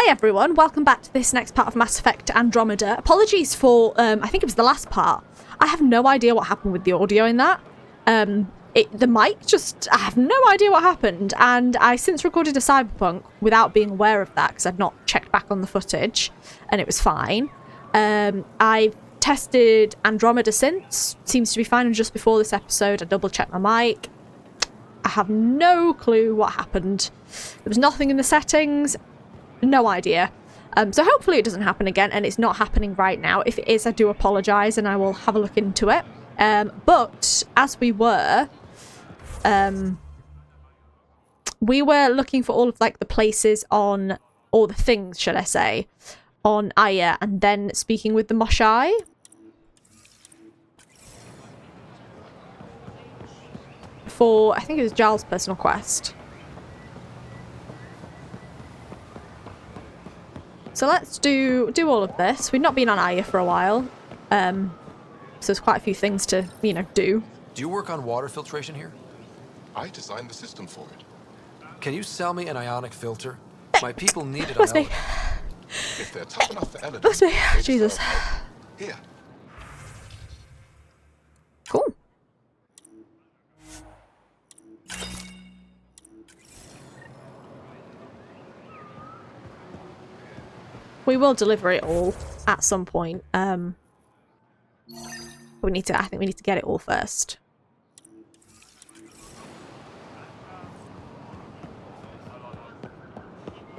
Hi everyone, welcome back to this next part of Mass Effect Andromeda. Apologies for, I think it was the last part. I have no idea what happened with the audio in that. The mic just, I have no idea what happened. And I since recorded a Cyberpunk without being aware of that because I'd not checked back on the footage and it was fine. I've tested Andromeda since, seems to be fine, and just before this episode I double checked my mic. I have no clue what happened. There was nothing in the settings. No idea. So hopefully it doesn't happen again, and it's not happening right now. If it is, I do apologise and I will have a look into it. But as we were looking for all of like the places on, or the things should I say, on Aya, and then speaking with the Moshae. For, I think it was Giles' personal quest. So let's do all of this. We've not been on Aya for a while, so there's quite a few things to, you know, do. Do you work on water filtration here? I designed the system for it. Can you sell me an ionic filter? My people need it. That's me. If they're tough enough for Element, That's me. Jesus. Here. Cool. We will deliver it all at some point. I think we need to get it all first.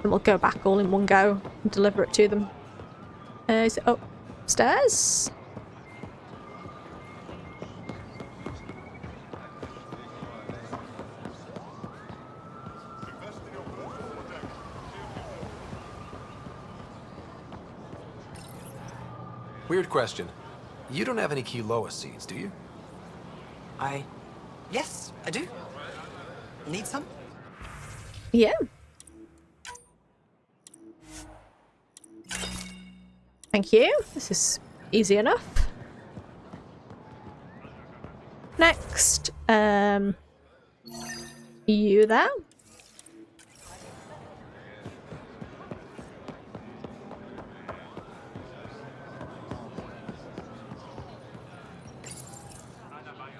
And we'll go back all in one go and deliver it to them. Is it upstairs? Weird question. You don't have any Kiloa seeds, do you? Yes, I do. Need some? Yeah. Thank you. This is easy enough. Next, you there?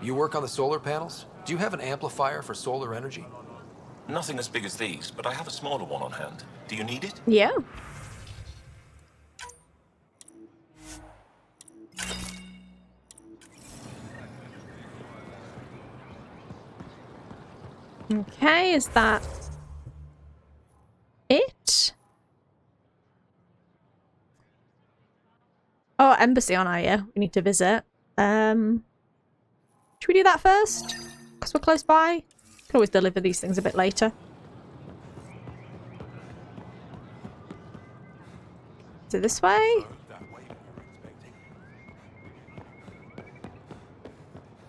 You work on the solar panels? Do you have an amplifier for solar energy? Nothing as big as these, but I have a smaller one on hand. Do you need it? Yeah. Okay, is that it? Oh, embassy on Aya. We need to visit. Should we do that first? Because we're close by. Can always deliver these things a bit later. Is it this way?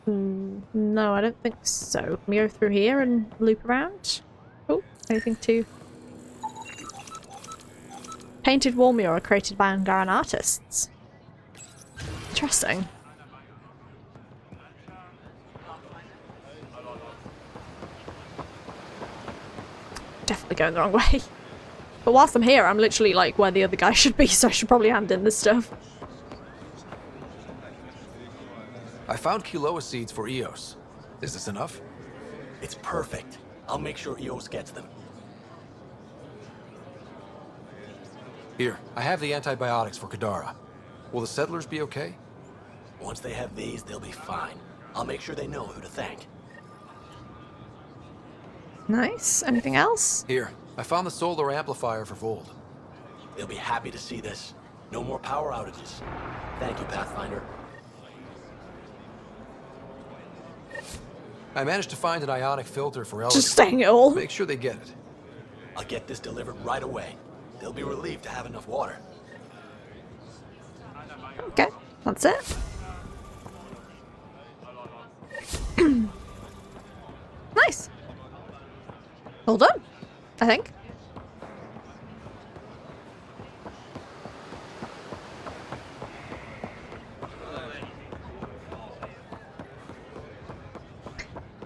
No, I don't think so. Can we go through here and loop around? Oh, anything to... Painted wall mural created by Angaran artists. Interesting. Definitely going the wrong way. But whilst I'm here, I'm literally like where the other guy should be, so I should probably hand in this stuff. I found Kiloa seeds for Eos. Is this enough? It's perfect. I'll make sure Eos gets them. Here, I have the antibiotics for Kadara. Will the settlers be okay? Once they have these, they'll be fine. I'll make sure they know who to thank. Nice. Anything else? Here, I found the solar amplifier for Vold. They'll be happy to see this. No more power outages. Thank you, Pathfinder. I managed to find an ionic filter for Elders. Just saying it all. Make sure they get it. I'll get this delivered right away. They'll be relieved to have enough water. Okay, that's it. Nice. Well done, I think.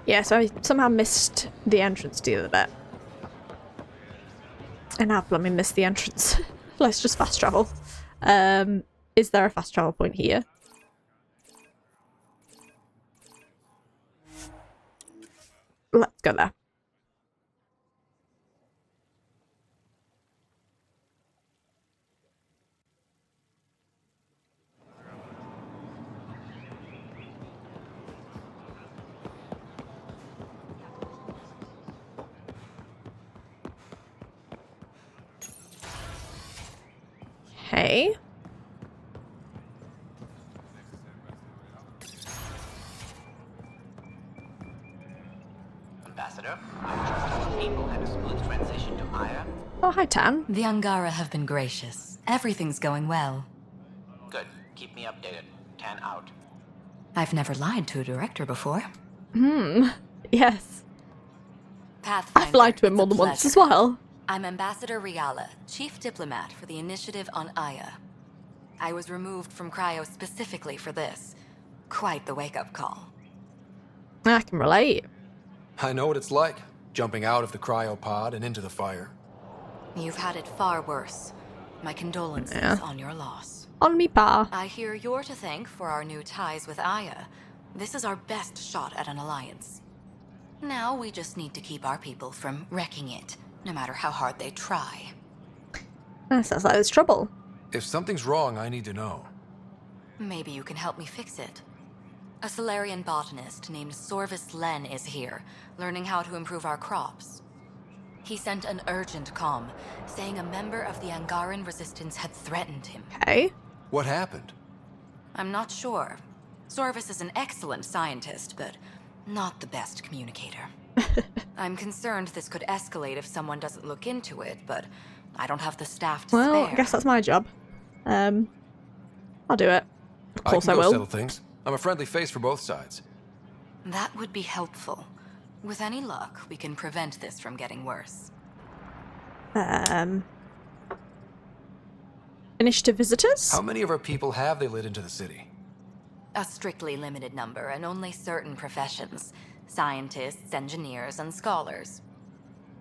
Yeah, so I somehow missed the entrance to the other bit. I now blooming missed the entrance. Let's just fast travel. Is there a fast travel point here? Let's go there. Okay. Ambassador, I trust our people had a smooth transition to Aya. Oh, hi, Tan. The Angara have been gracious. Everything's going well. Good. Keep me updated. 10 out. I've never lied to a director before. Yes. Pathfinder, I've lied to him it's more a than once as pleasure. well. I'm Ambassador Riala, Chief Diplomat for the Initiative on Aya. I was removed from Cryo specifically for this. Quite the wake-up call. I can relate. I know what it's like, jumping out of the cryopod and into the fire. You've had it far worse. My condolences Yeah. on your loss. On me, pa. I hear you're to thank for our new ties with Aya. This is our best shot at an alliance. Now we just need to keep our people from wrecking it, no matter how hard they try. That sounds like there's trouble. If something's wrong, I need to know. Maybe you can help me fix it. A Solarian botanist named Sorvis Len is here, learning how to improve our crops. He sent an urgent comm, saying a member of the Angaran resistance had threatened him. Okay. What happened? I'm not sure. Sorvis is an excellent scientist, but not the best communicator. I'm concerned this could escalate if someone doesn't look into it, but I don't have the staff to Well, spare. I guess that's my job. I'll do it. Of course I I can go will. settle things. I'm a friendly face for both sides. That would be helpful. With any luck, we can prevent this from getting worse. Initiative visitors? How many of our people have they let into the city? A strictly limited number, and only certain professions. Scientists, engineers, and scholars.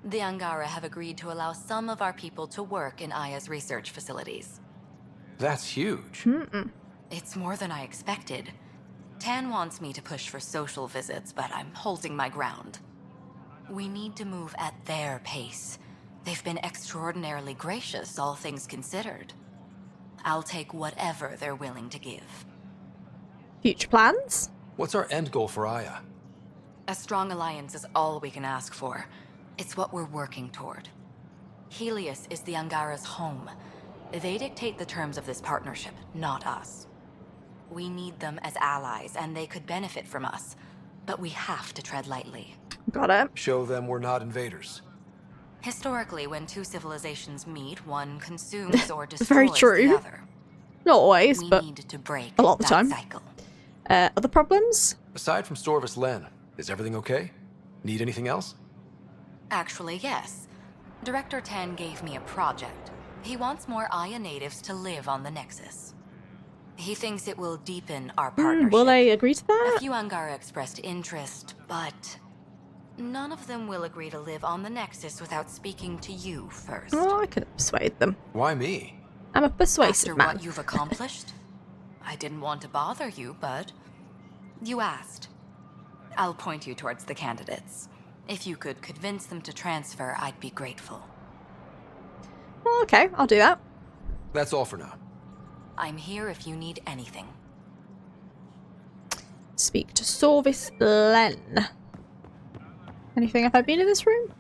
The Angara have agreed to allow some of our people to work in Aya's research facilities. That's huge. It's more than I expected. Tan wants me to push for social visits, but I'm holding my ground. We need to move at their pace. They've been extraordinarily gracious, all things considered. I'll take whatever they're willing to give. Future plans? What's our end goal for Aya? A strong alliance is all we can ask for. It's what we're working toward. Helios is the Angara's home. They dictate the terms of this partnership, not us. We need them as allies, and they could benefit from us. But we have to tread lightly. Got it. Show them we're not invaders. Historically, when two civilizations meet, one consumes or destroys Very true. the other. Not always, We but need to break a lot of the that time. cycle. Other problems? Aside from Sorvis Len, is everything okay? Need anything else? Actually, yes. Director Tan gave me a project. He wants more Aya natives to live on the Nexus. He thinks it will deepen our partnership. Will they agree to A that? few Angara expressed interest, but none of them will agree to live on the Nexus without speaking to you first. Oh, I could persuade them. Why me? I'm a persuasive After man. what you've accomplished? I didn't want to bother you, but you asked. I'll point you towards the candidates. If you could convince them to transfer, I'd be grateful. Oh, okay, I'll do that. That's all for now. I'm here if you need anything. Speak to Sorvis Len. Anything? Have I been in this room?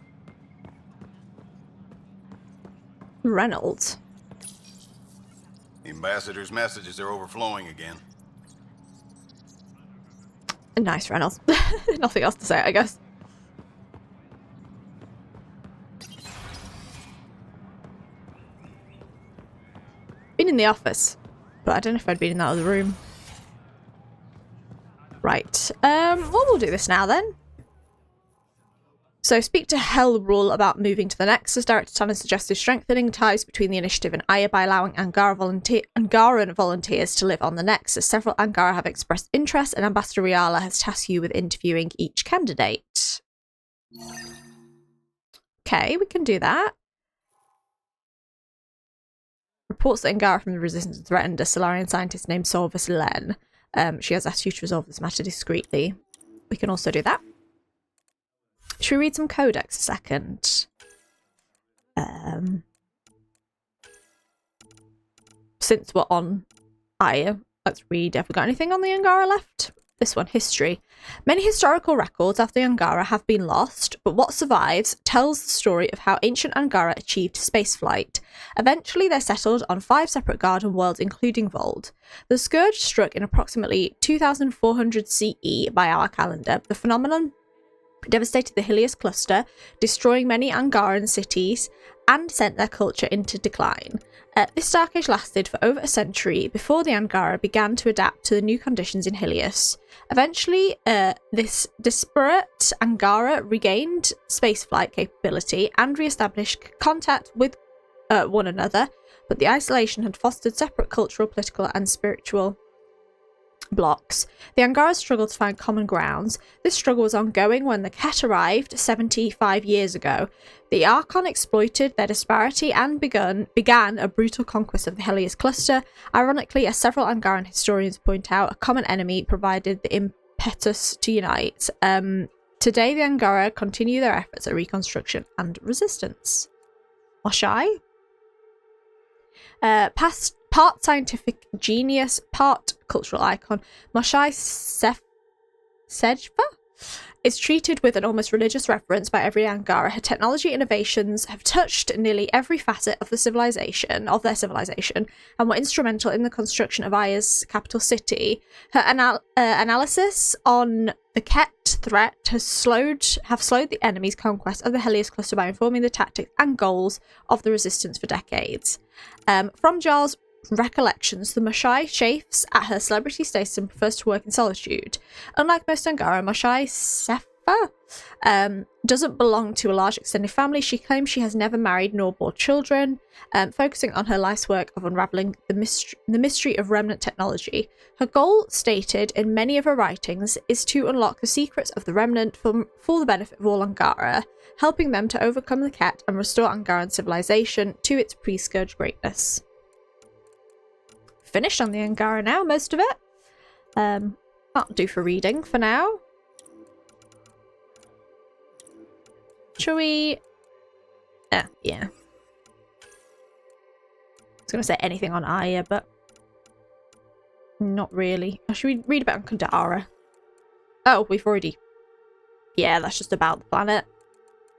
Reynolds. The ambassador's messages are overflowing again. Nice, Reynolds. Nothing else to say, I guess. Been in the office, but I don't know if I'd been in that other room. Right. Well, we'll do this now then. So, speak to Hellrule about moving to the Nexus. Director Tan has suggested strengthening ties between the Initiative and Aya by allowing Angaran volunteers to live on the Nexus. Several Angara have expressed interest, and Ambassador Riala has tasked you with interviewing each candidate. Okay, we can do that. reports that Angara from the Resistance threatened a Solarian scientist named Solvus Len. She has asked you to resolve this matter discreetly. We can also do that. Should we read some codex a second? Since we're on Aya, let's read. Have we got anything on the Angara left? This one, history. Many historical records of the Angara have been lost, but what survives tells the story of how ancient Angara achieved spaceflight. Eventually, they settled on 5 separate garden worlds, including Vold. The Scourge struck in approximately 2400 CE by our calendar. The phenomenon devastated the Helios cluster, destroying many Angaran cities and sent their culture into decline. This dark age lasted for over a century before the Angara began to adapt to the new conditions in Helios. Eventually, this disparate Angara regained spaceflight capability and re-established contact with one another, but the isolation had fostered separate cultural, political, and spiritual blocks. The Angara struggled to find common grounds. This struggle was ongoing when the Ket arrived 75 years ago. The Archon exploited their disparity and began a brutal conquest of the Helios cluster. Ironically, as several Angaran historians point out, a common enemy provided the impetus to unite. Today, the Angara continue their efforts at reconstruction and resistance. Moshae? Part scientific genius, part cultural icon, Moshae Sejfa is treated with an almost religious reverence by every Angara. Her technology innovations have touched nearly every facet of their civilization, and were instrumental in the construction of Aya's capital city. Her analysis on the Ket threat have slowed the enemy's conquest of the Helios cluster by informing the tactics and goals of the resistance for decades. From Jarl's recollections, the Moshae chafes at her celebrity status and prefers to work in solitude. Unlike most Angara, Moshae Sejfa doesn't belong to a large extended family. She claims she has never married nor bore children, focusing on her life's work of unraveling the mystery of remnant technology. Her goal, stated in many of her writings, is to unlock the secrets of the remnant for the benefit of all Angara, helping them to overcome the Ket and restore Angaran civilization to its pre-Scourge greatness. Finished on the Angara now, most of it. That'll do for reading for now. Shall we... yeah. I was going to say anything on Aya, but not really. Should we read about Kadara? Oh, we've already... yeah, that's just about the planet.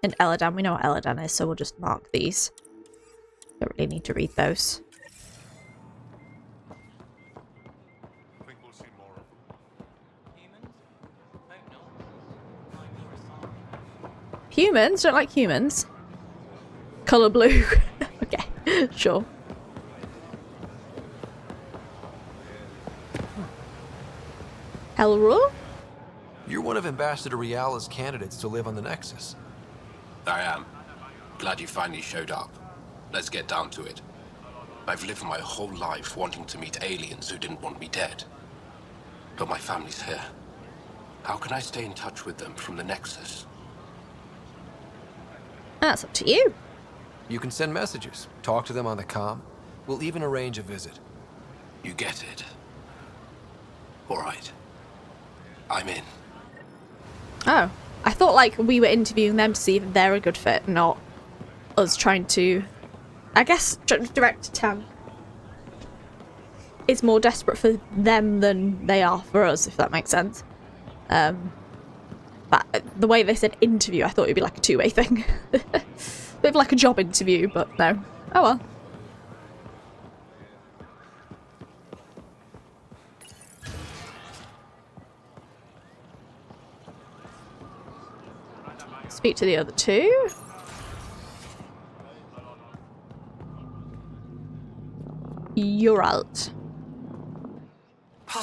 And Eladan, we know what Eladan is, so we'll just mark these. Don't really need to read those. Humans? Don't like humans? Colour blue. Okay, sure. Elrul? You're one of Ambassador Riala's candidates to live on the Nexus. I am. Glad you finally showed up. Let's get down to it. I've lived my whole life wanting to meet aliens who didn't want me dead. But my family's here. How can I stay in touch with them from the Nexus? That's up to you. You can send messages, talk to them on the comm. We'll even arrange a visit. You get it. All right. I'm in. Oh, I thought like we were interviewing them to see if they're a good fit, not us trying to... I guess Director Tam is more desperate for them than they are for us, if that makes sense. But the way they said interview, I thought it'd be like a two-way thing. Bit of like a job interview, but no. Oh well. Speak to the other two. Uralt.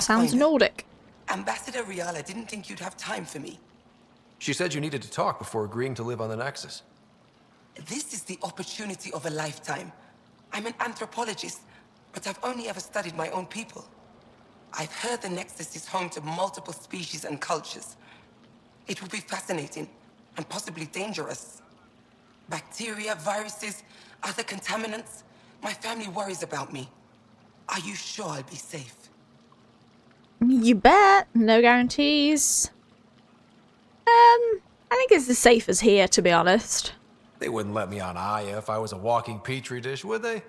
Sounds Nordic. Ambassador Riala didn't think you'd have time for me. She said you needed to talk before agreeing to live on the Nexus. This is the opportunity of a lifetime. I'm an anthropologist, but I've only ever studied my own people. I've heard the Nexus is home to multiple species and cultures. It will be fascinating and possibly dangerous. Bacteria, viruses, other contaminants. My family worries about me. Are you sure I'll be safe? You bet. No guarantees. I think it's as safe as here, to be honest. They wouldn't let me on Aya if I was a walking petri dish, would they?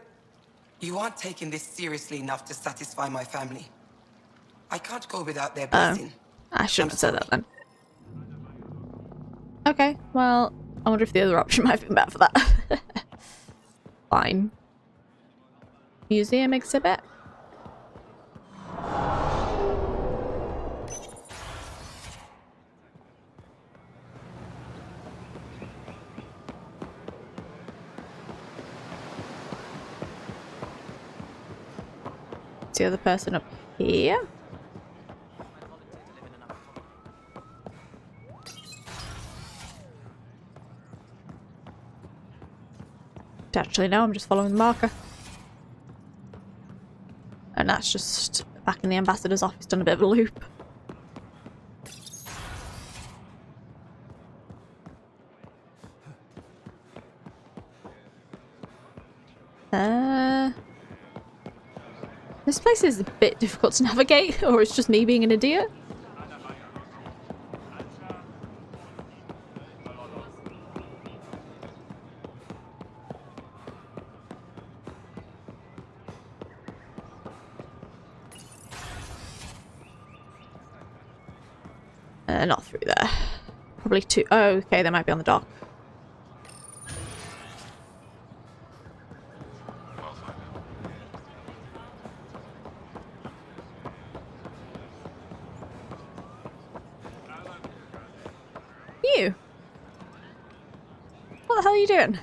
You aren't taking this seriously enough to satisfy my family. I can't go without their blessing. I shouldn't have said that then. Okay, well, I wonder if the other option might be better for that. Fine. Museum exhibit. The other person up here. Actually, no, I'm just following the marker. And that's just back in the ambassador's office, done a bit of a loop. This place is a bit difficult to navigate, or it's just me being an idiot. Not through there. Probably two. Oh, okay, they might be on the dock. You? What the hell are you doing?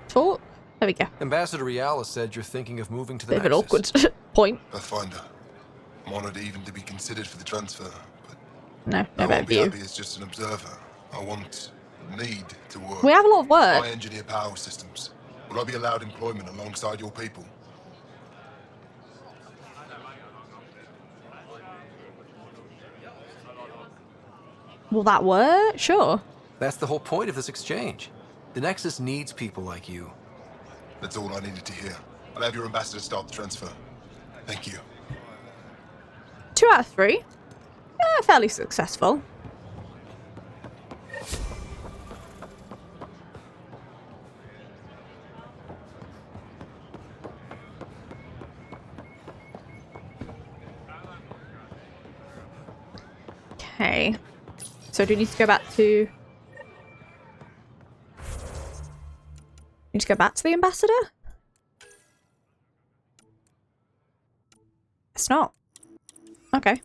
Talk? There we go. Ambassador Riala said you're thinking of moving to the Bit of an Nexus. awkward point. Pathfinder. I'm honored even to be considered for the transfer, but No, I no better won't be view. happy as just an observer. Need to work. We have a lot of work. I engineer power systems. Will I be allowed employment alongside your people? Will that work? Sure. That's the whole point of this exchange. The Nexus needs people like you. That's all I needed to hear. I'll have your ambassador start the transfer. Thank you. 2 out of 3. Fairly successful. Okay. So do we need to go back to... Need to go back to the ambassador? It's not. Okay.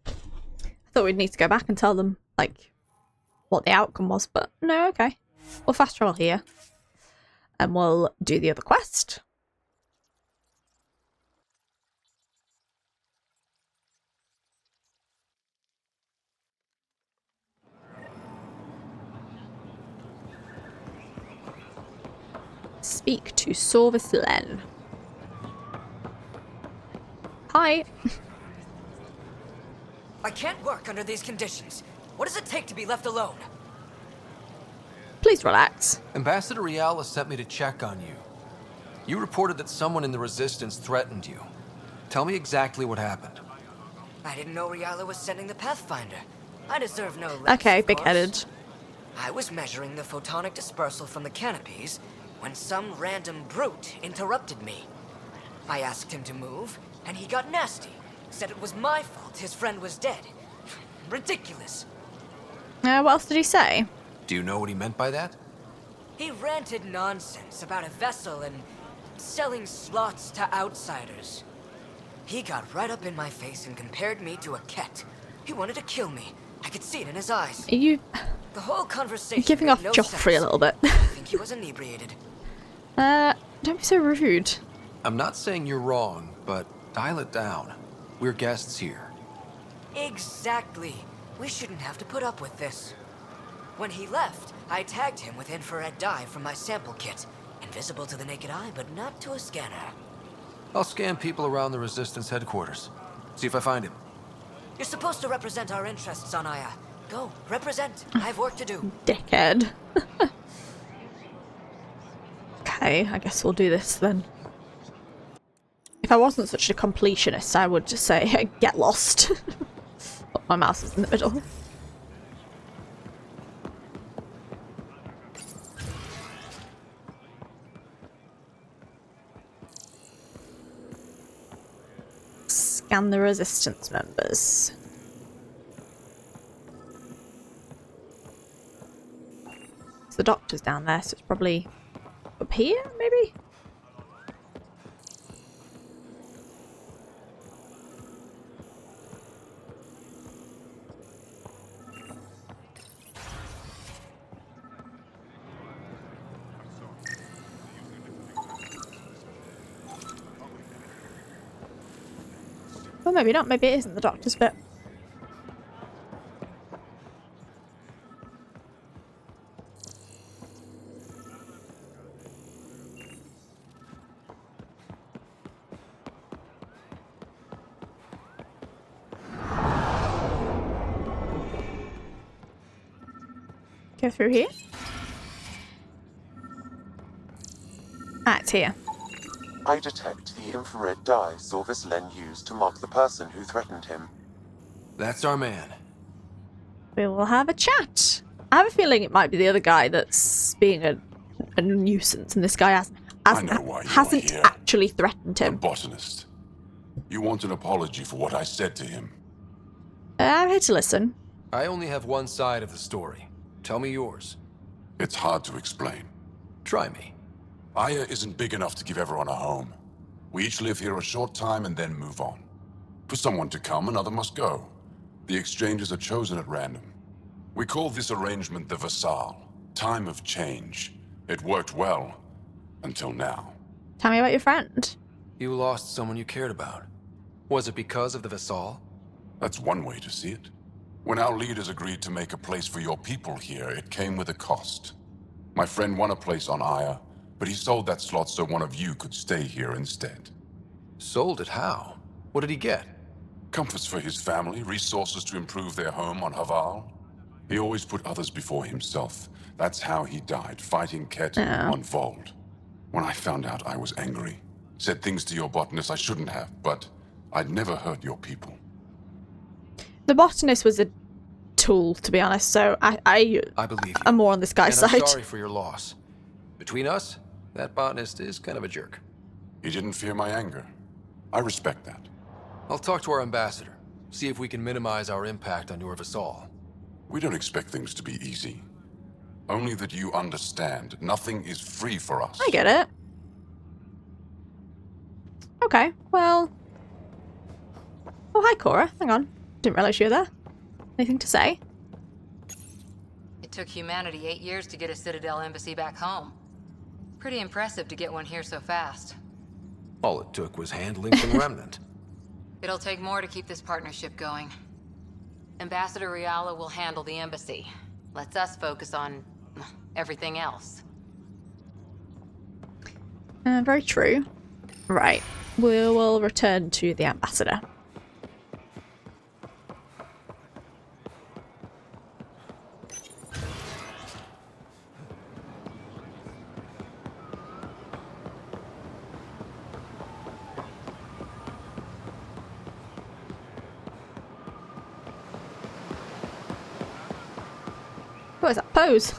I thought we'd need to go back and tell them, like, what the outcome was, but no, okay. We'll fast travel here. And we'll do the other quest. Speak to Sorvis Len. Hi. I can't work under these conditions. What does it take to be left alone? Please relax. Ambassador Riala sent me to check on you. You reported that someone in the Resistance threatened you. Tell me exactly what happened. I didn't know Riala was sending the Pathfinder. I deserve no less. Okay, of course. big-headed. I was measuring the photonic dispersal from the canopies when some random brute interrupted me. I asked him to move, and he got nasty. Said it was my fault his friend was dead. Ridiculous. What else did he say? Do you know what he meant by that? He ranted nonsense about a vessel and selling slots to outsiders. He got right up in my face and compared me to a ket. He wanted to kill me. I could see it in his eyes. Are you... The whole conversation giving made off no Joffrey sense. a little bit. I think he was inebriated. Don't be so rude. I'm not saying you're wrong, but dial it down. We're guests here. Exactly. We shouldn't have to put up with this. When he left, I tagged him with infrared dye from my sample kit. Invisible to the naked eye, but not to a scanner. I'll scan people around the Resistance headquarters. See if I find him. You're supposed to represent our interests on Aya. Go, represent. I have work to do. Dickhead. Okay, I guess we'll do this then. If I wasn't such a completionist, I would just say, get lost. But my mouse is in the middle. Scan the resistance members. So the doctor's down there, so it's probably up here, maybe? Well, maybe not. Maybe it isn't the doctor's bit. Go through here. Ah, it's here. I detect the infrared dye Sorvis Len used to mark the person who threatened him. That's our man. We will have a chat. I have a feeling it might be the other guy that's being a nuisance, and this guy hasn't actually threatened him. The botanist. You want an apology for what I said to him? I'm here to listen. I only have one side of the story. Tell me yours. It's hard to explain. Try me. Aya isn't big enough to give everyone a home. We each live here a short time and then move on. For someone to come, another must go. The exchanges are chosen at random. We call this arrangement the Vassal. Time of change. It worked well. Until now. Tell me about your friend. You lost someone you cared about. Was it because of the Vassal? That's one way to see it. When our leaders agreed to make a place for your people here, it came with a cost. My friend won a place on Aya, but he sold that slot so one of you could stay here instead. Sold it how? What did he get? Comforts for his family, resources to improve their home on Haval. He always put others before himself. That's how he died, fighting Ket on Vold. When I found out, I was angry. Said things to your botanist I shouldn't have, but I'd never hurt your people. The botanist was a tool, to be honest, so I believe you. I'm more on this guy's side. I'm sorry for your loss. Between us, that botanist is kind of a jerk. He didn't fear my anger. I respect that. I'll talk to our ambassador. See if we can minimize our impact on your Vassal. We don't expect things to be easy. Only that you understand, nothing is free for us. I get it. Okay, well... Oh, hi, Cora. Hang on. Didn't realize you were there. Anything to say? It took humanity 8 years to get a Citadel embassy back home. Pretty impressive to get one here so fast. All it took was handling some remnant. It'll take more to keep this partnership going. Ambassador Riala will handle the embassy. Lets us focus on everything else. Very true. Right. We will return to the ambassador. What is that pose?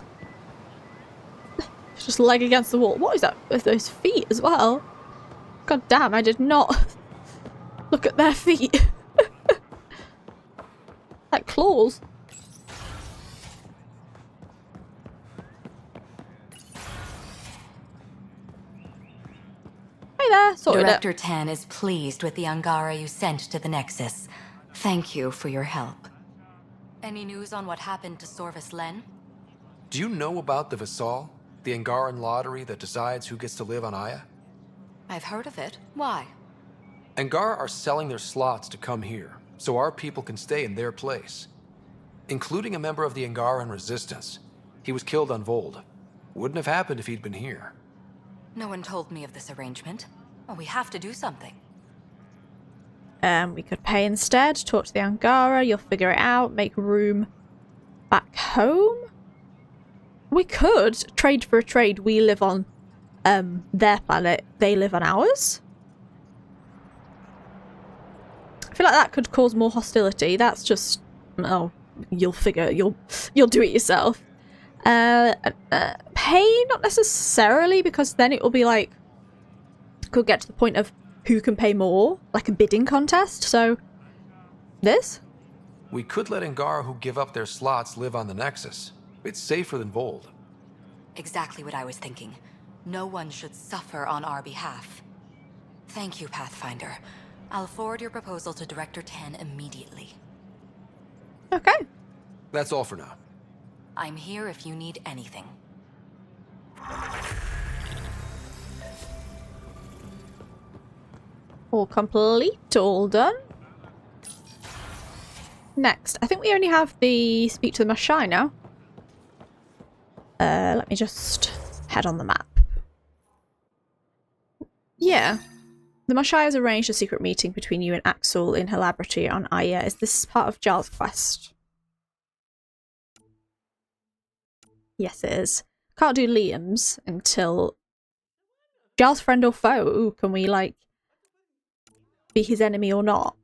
It's just leg against the wall. What is that with those feet as well? God damn, I did not look at their feet. Like claws. Hey there, sorted Director it. 10 is pleased with the Angara you sent to the Nexus. Thank you for your help. Any news on what happened to Sorvis Len? Do you know about the Vassal? The Angaran lottery that decides who gets to live on Aya? I've heard of it. Why? Angara are selling their slots to come here, so our people can stay in their place. Including a member of the Angaran resistance. He was killed on Vold. Wouldn't have happened if he'd been here. No one told me of this arrangement. Well, we have to do something. We could pay instead, talk to the Angara, you'll figure it out, make room back home? We could trade for a trade. We live on their planet. They live on ours. I feel like that could cause more hostility. That's just... Oh, you'll figure... You'll do it yourself. Pay, not necessarily, because then it will be like... Could get to the point of who can pay more. Like a bidding contest. So, this? We could let Angara who give up their slots live on the Nexus. It's safer than Vold. Exactly what I was thinking. No one should suffer on our behalf. Thank you, Pathfinder. I'll forward your proposal to Director 10 immediately. Okay. That's all for now. I'm here if you need anything. All complete, all done. Next, I think we only have the speak to the Moshae now. Let me just head on the map. Yeah. The Moshae has arranged a secret meeting between you and Axel in her laboratory on Aya. Is this part of Giles' quest? Yes, it is. Can't do Liam's until... Giles' friend or foe? Ooh, can we, like, be his enemy or not?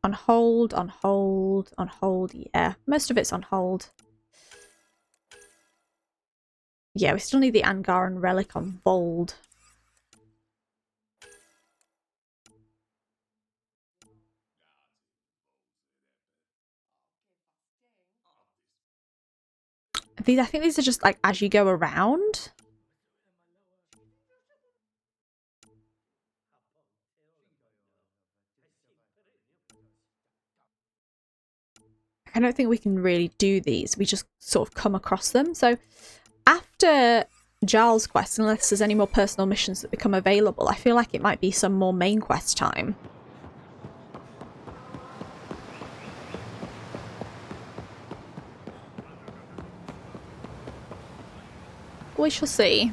On hold, on hold, on hold. Yeah, most of it's on hold. Yeah, we still need the Angaran relic on Vold. These, I think these are just like as you go around. I don't think we can really do these. We just sort of come across them. So after Giles' quest, unless there's any more personal missions that become available, I feel like it might be some more main quest time. We shall see.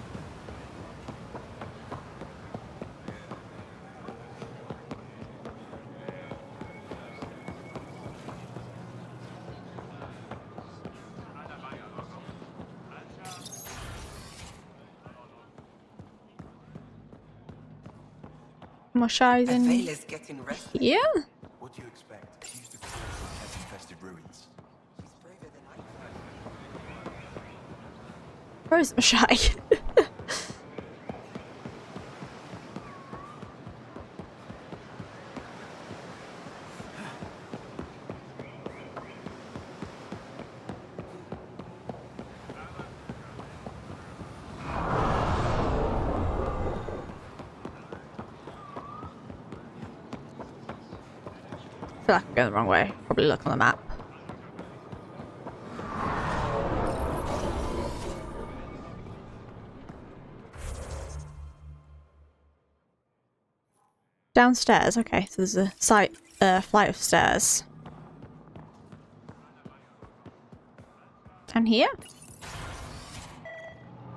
Moshae's in here. What do you expect? She used to crawl through pest-infested ruins. Where is Moshae? I feel like I'm going the wrong way. Probably look on the map. Downstairs, okay, so there's a flight of stairs. And here?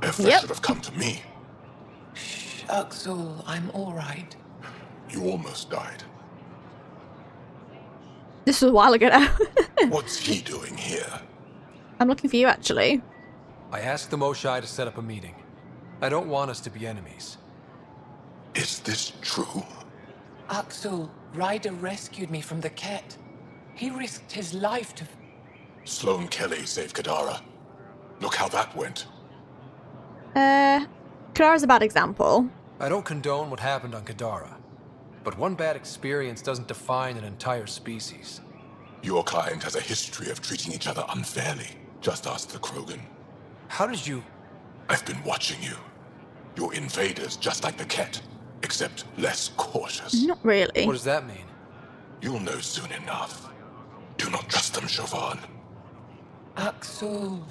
If they should have come to me. Shh, Axel, I'm alright. You almost died. This was a while ago now. What's he doing here? I'm looking for you, actually. I asked the Moshae to set up a meeting. I don't want us to be enemies. Is this true? Axel, Ryder rescued me from the Ket. He risked his life to... Sloane Kelly saved Kadara. Look how that went. Kadara's a bad example. I don't condone what happened on Kadara. But one bad experience doesn't define an entire species. Your kind has a history of treating each other unfairly. Just ask the Krogan. How did you... I've been watching you. You're invaders just like the Ket, except less cautious. Not really. What does that mean? You'll know soon enough. Do not trust them, Chauvin. Axel...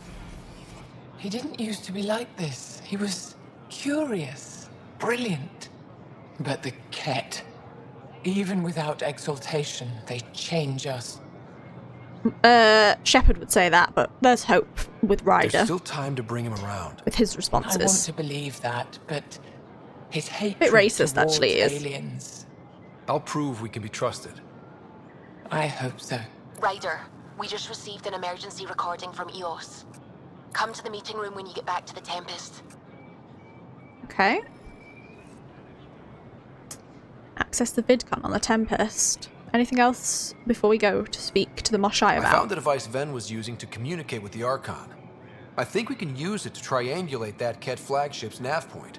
He didn't used to be like this. He was curious, brilliant. But the Ket... Even without exaltation, they change us. Shepard would say that, but there's hope with Ryder. There's still time to bring him around. With his responses. I want to believe that, but his hatred bit racist, towards actually, is. aliens. I'll prove we can be trusted. I hope so. Ryder, We just received an emergency recording from EOS. Come to the meeting room when you get back to the Tempest. Okay. Access the vidcon on the Tempest. Anything else before we go to speak to the Moshae about? I found the device Ven was using to communicate with the Archon. I think we can use it to triangulate that Ket flagship's nav point.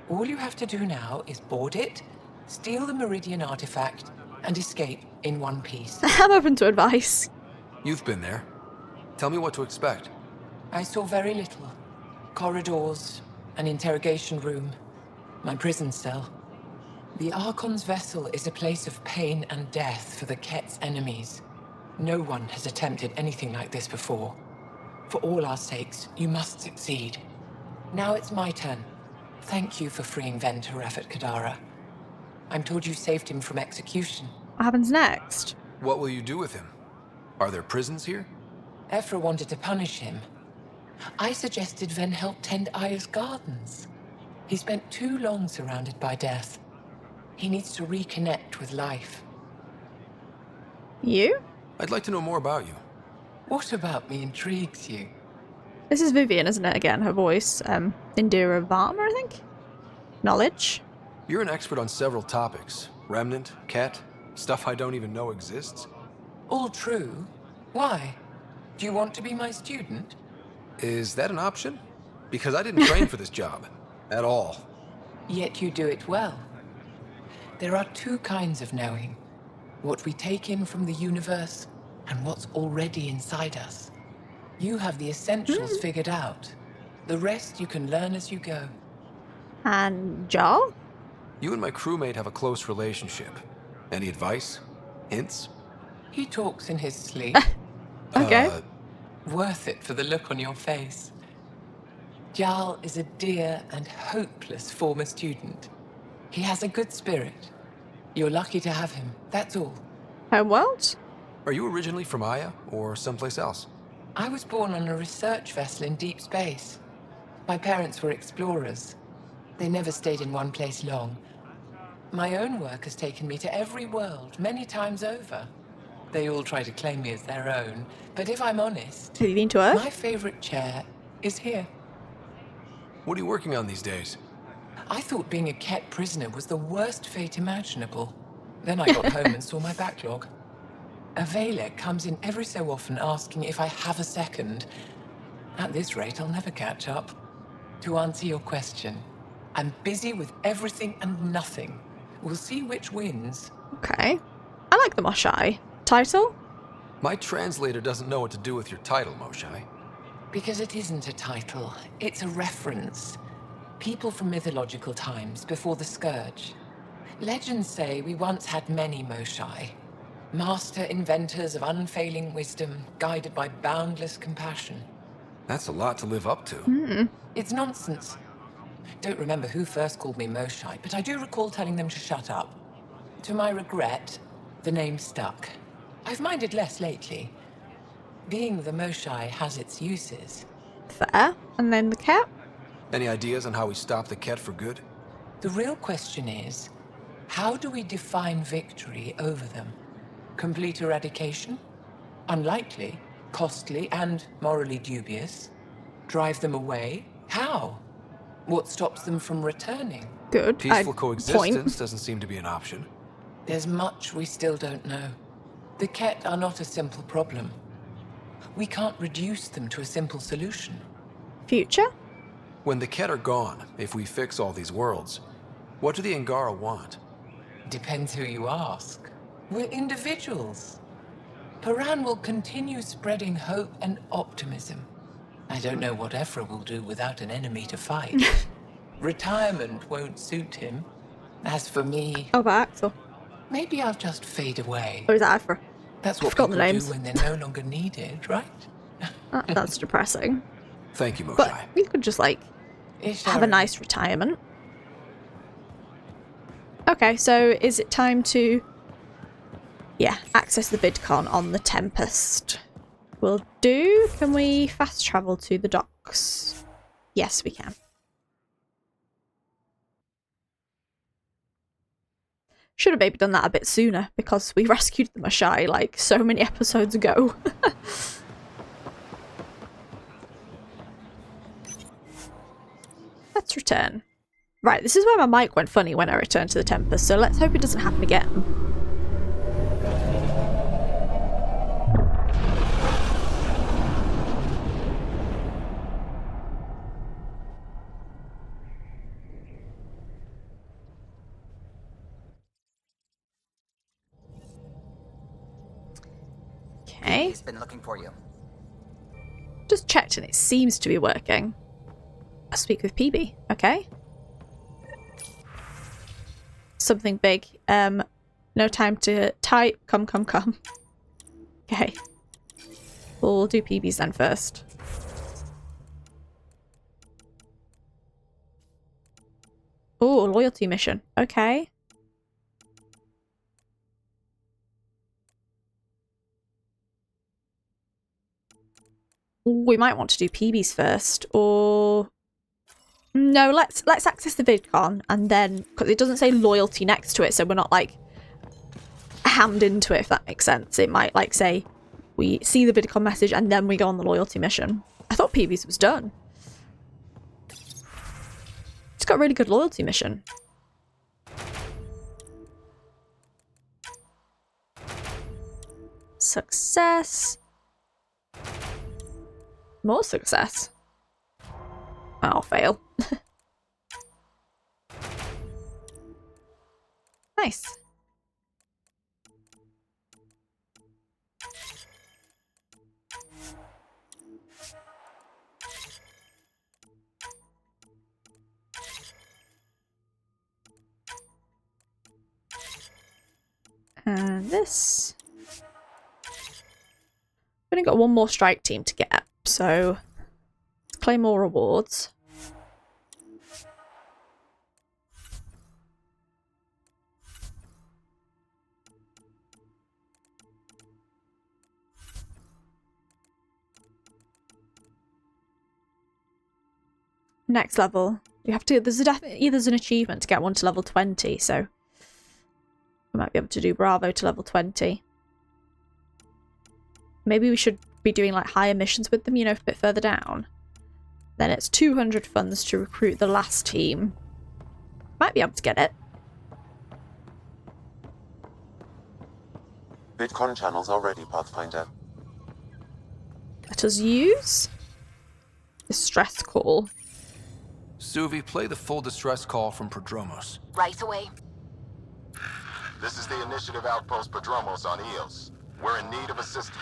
All you have to do now is board it, steal the Meridian artifact, and escape in one piece. I'm open to advice. You've been there. Tell me what to expect. I saw very little. Corridors, an interrogation room, my prison cell. The Archon's vessel is a place of pain and death for the Ket's enemies. No one has attempted anything like this before. For all our sakes, you must succeed. Now it's my turn. Thank you for freeing Ven to Rafat Kadara. I'm told you saved him from execution. What happens next? What will you do with him? Are there prisons here? Ephra wanted to punish him. I suggested Ven help tend Aya's gardens. He spent too long surrounded by death. He needs to reconnect with life. You? I'd like to know more about you. What about me intrigues you? This is Vivian, isn't it? Again, her voice. Indira Varma, I think? Knowledge? You're an expert on several topics. Remnant, Ket, stuff I don't even know exists. All true. Why? Do you want to be my student? Is that an option? Because I didn't train for this job. At all. Yet you do it well. There are two kinds of knowing. What we take in from the universe, and what's already inside us. You have the essentials figured out. The rest you can learn as you go. And Jarl? You and my crewmate have a close relationship. Any advice? Hints? He talks in his sleep. Okay. Worth it for the look on your face. Jarl is a dear and hopeless former student. He has a good spirit. You're lucky to have him, that's all. Homeworld? Are you originally from Aya, or someplace else? I was born on a research vessel in deep space. My parents were explorers. They never stayed in one place long. My own work has taken me to every world, many times over. They all try to claim me as their own, but if I'm honest... Have you been to Earth? My favorite chair is here. What are you working on these days? I thought being a Ket prisoner was the worst fate imaginable. Then I got home and saw my backlog. A Valek comes in every so often asking if I have a second. At this rate, I'll never catch up. To answer your question, I'm busy with everything and nothing. We'll see which wins. Okay. I like the Moshae. Title? My translator doesn't know what to do with your title, Moshae. Because it isn't a title, it's a reference. People from mythological times before the Scourge. Legends say we once had many Moshae. Master inventors of unfailing wisdom, guided by boundless compassion. That's a lot to live up to. It's nonsense. Don't remember who first called me Moshae, but I do recall telling them to shut up. To my regret, the name stuck. I've minded less lately. Being the Moshae has its uses. Fair. And then the Ket? Any ideas on how we stop the Ket for good? The real question is, how do we define victory over them? Complete eradication? Unlikely, costly, and morally dubious. Drive them away? How? What stops them from returning? Good. Peaceful coexistence doesn't seem to be an option. There's much we still don't know. The Ket are not a simple problem. We can't reduce them to a simple solution. Future? When the Ket are gone, if we fix all these worlds, what do the Angara want? Depends who you ask. We're individuals. Paran will continue spreading hope and optimism. I don't know what Ephra will do without an enemy to fight. Retirement won't suit him. As for me... Oh, by Axel. Maybe I'll just fade away. Or is that Ephra? That's what people do when they're no longer needed, right? That's depressing. Thank you, Moshae. But you could just, like, have a nice retirement. Okay, so is it time to... Yeah, access the vidcon on the Tempest. Will do. Can we fast travel to the docks? Yes, we can. Should have maybe done that a bit sooner, because we rescued the Moshae, like, so many episodes ago. Let's return. Right, this is where my mic went funny when I returned to the Tempest, so let's hope it doesn't happen again. Okay. He's been looking for you. Just checked and it seems to be working. I'll speak with PB, okay? Something big. No time to type. Come. Okay. We'll do PBs then first. Oh, loyalty mission. Okay. We might want to do PBs first, or no, let's access the VidCon and then, because it doesn't say loyalty next to it, so we're not like hammed into it, if that makes sense. It might like say we see the VidCon message and then we go on the loyalty mission. I thought PBs was done. It's got a really good loyalty mission. Success. More success. Oh, fail. Nice. And this. We've only got one more strike team to get, so let's claim more rewards. Next level. We have to, there's an achievement to get one to level 20, so we might be able to do Bravo to level 20. Maybe we should be doing like higher missions with them, you know, a bit further down. Then it's 200 funds to recruit the last team. Might be able to get it. VidCon channels are ready, Pathfinder. Let us use distress call. Suvi, play the full distress call from Prodromos. Right away. This is the Initiative Outpost Prodromos on Eos. We're in need of assistance.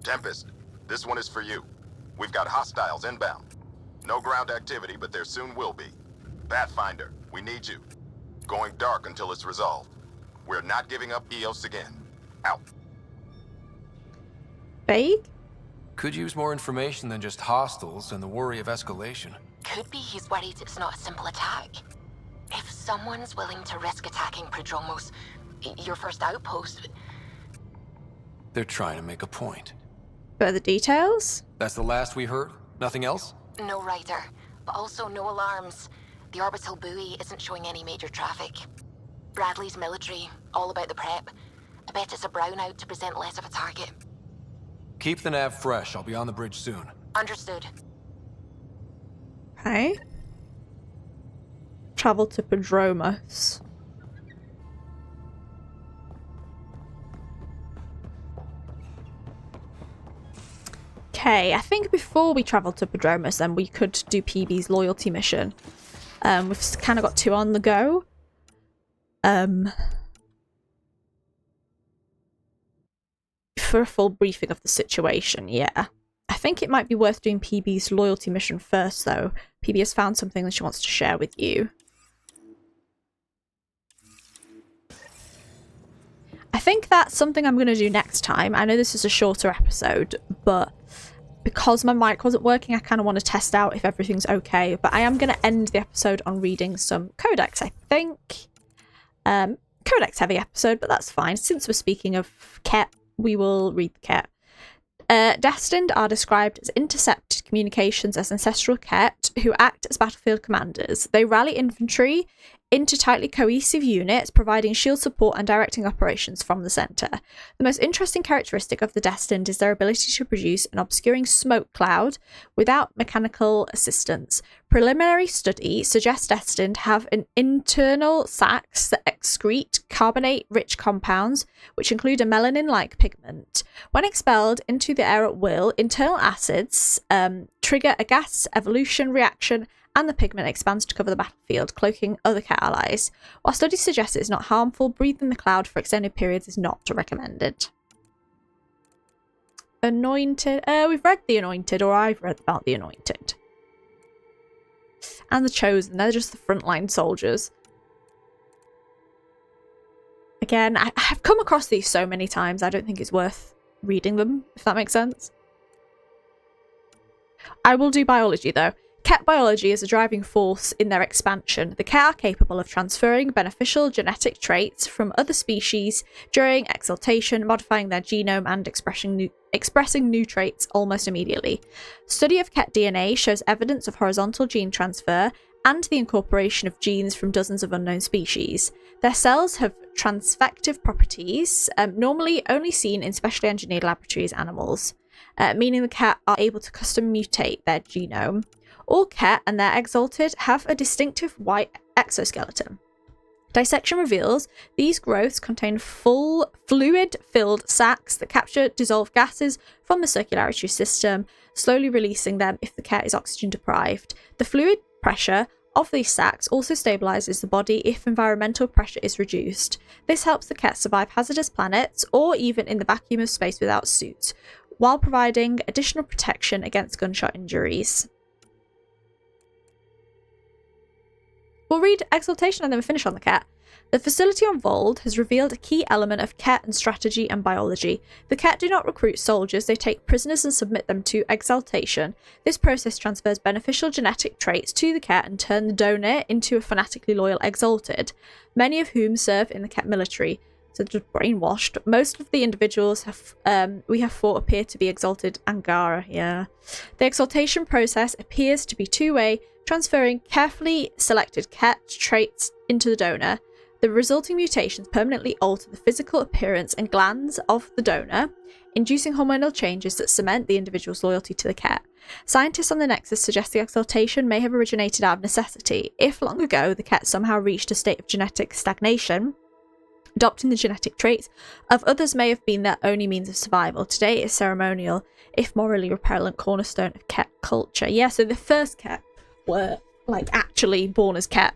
Tempest, this one is for you. We've got hostiles inbound. No ground activity, but there soon will be. Pathfinder, we need you. Going dark until it's resolved. We're not giving up Eos again. Out. Vague? Could use more information than just hostiles and the worry of escalation. Could be he's worried it's not a simple attack. If someone's willing to risk attacking Prodromos, your first outpost... They're trying to make a point. Further details? That's the last we heard? Nothing else? No Ryder, but also no alarms. The orbital buoy isn't showing any major traffic. Bradley's military, all about the prep. I bet it's a brownout to present less of a target. Keep the nav fresh. I'll be on the bridge soon. Understood. Okay. Travel to Prodromos. Okay, I think before we travel to Prodromos then we could do PB's loyalty mission. We've kind of got two on the go. For a full briefing of the situation, yeah. I think it might be worth doing PB's loyalty mission first, though. PB has found something that she wants to share with you. I think that's something I'm going to do next time. I know this is a shorter episode, but because my mic wasn't working, I kind of want to test out if everything's okay. But I am going to end the episode on reading some codex, I think. Codex heavy episode, but that's fine. Since we're speaking of Ket, we will read the Ket. Destined are described as intercepted communications as ancestral Ket who act as battlefield commanders. They rally infantry into tightly cohesive units, providing shield support and directing operations from the centre. The most interesting characteristic of the Destined is their ability to produce an obscuring smoke cloud without mechanical assistance. Preliminary study suggests Destined have an internal sacs that excrete carbonate-rich compounds, which include a melanin-like pigment. When expelled into the air at will, internal acids trigger a gas evolution reaction, and the pigment expands to cover the battlefield, cloaking other cat allies. While studies suggest it is not harmful, breathing the cloud for extended periods is not recommended. Anointed. We've read The Anointed, or I've read about The Anointed. And the Chosen. They're just the frontline soldiers. Again, I have come across these so many times, I don't think it's worth reading them, if that makes sense. I will do biology, though. Ket biology is a driving force in their expansion. The Ket are capable of transferring beneficial genetic traits from other species during exaltation, modifying their genome and expressing new traits almost immediately. Study of Ket DNA shows evidence of horizontal gene transfer and the incorporation of genes from dozens of unknown species. Their cells have transfective properties, normally only seen in specially engineered laboratories animals, meaning the Ket are able to custom mutate their genome. All Ket and their exalted have a distinctive white exoskeleton. Dissection reveals these growths contain full fluid-filled sacs that capture dissolved gases from the circulatory system, slowly releasing them if the Ket is oxygen deprived. The fluid pressure of these sacs also stabilizes the body if environmental pressure is reduced. This helps the Ket survive hazardous planets or even in the vacuum of space without suits, while providing additional protection against gunshot injuries. We'll read Exaltation and then we'll finish on the Ket. The facility on Vold has revealed a key element of Ket and strategy and biology. The Ket do not recruit soldiers, they take prisoners and submit them to Exaltation. This process transfers beneficial genetic traits to the Ket and turn the donor into a fanatically loyal Exalted, many of whom serve in the Ket military. So just brainwashed. Most of the individuals we have fought appear to be Exalted Angara, yeah. The Exaltation process appears to be two-way, transferring carefully selected Ket traits into the donor. The resulting mutations permanently alter the physical appearance and glands of the donor, inducing hormonal changes that cement the individual's loyalty to the Ket. Scientists on the Nexus suggest the Exaltation may have originated out of necessity. If long ago the Ket somehow reached a state of genetic stagnation, adopting the genetic traits of others may have been their only means of survival. Today it is ceremonial, if morally repellent, cornerstone of Ket culture. Yeah, so the first Ket were like actually born as Ket,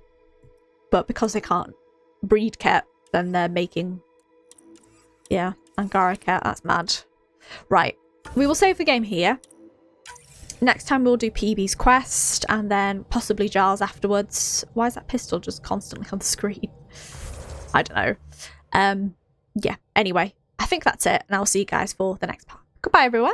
but because they can't breed Ket, then they're making, yeah, Angara Ket. That's mad. Right, we will save the game here. Next time we'll do PB's quest and then possibly Giles afterwards. Why is that pistol just constantly on the screen? I don't know. Yeah, anyway, I think that's it, and I'll see you guys for the next part. Goodbye, everyone.